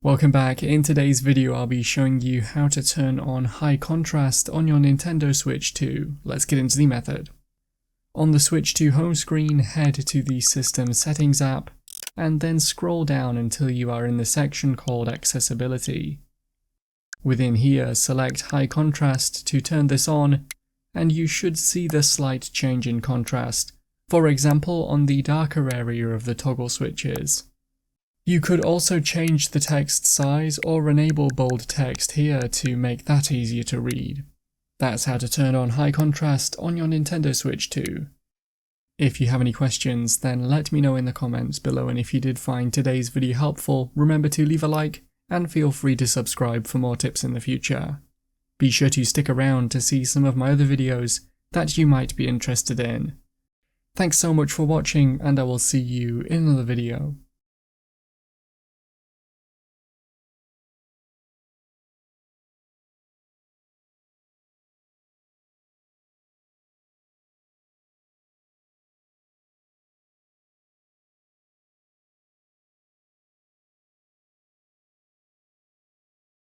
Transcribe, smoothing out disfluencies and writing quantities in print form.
Welcome back. In today's video I'll be showing you how to turn on high contrast on your Nintendo Switch 2. Let's get into the method. On the Switch 2 home screen, head to the System Settings app and then scroll down until you are in the section called Accessibility. Within here, select High Contrast to turn this on, and you should see the slight change in contrast, for example on the darker area of the toggle switches. You could also change the text size or enable bold text here to make that easier to read. That's how to turn on high contrast on your Nintendo Switch 2. If you have any questions, then let me know in the comments below, and if you did find today's video helpful, remember to leave a like and feel free to subscribe for more tips in the future. Be sure to stick around to see some of my other videos that you might be interested in. Thanks so much for watching, and I will see you in another video.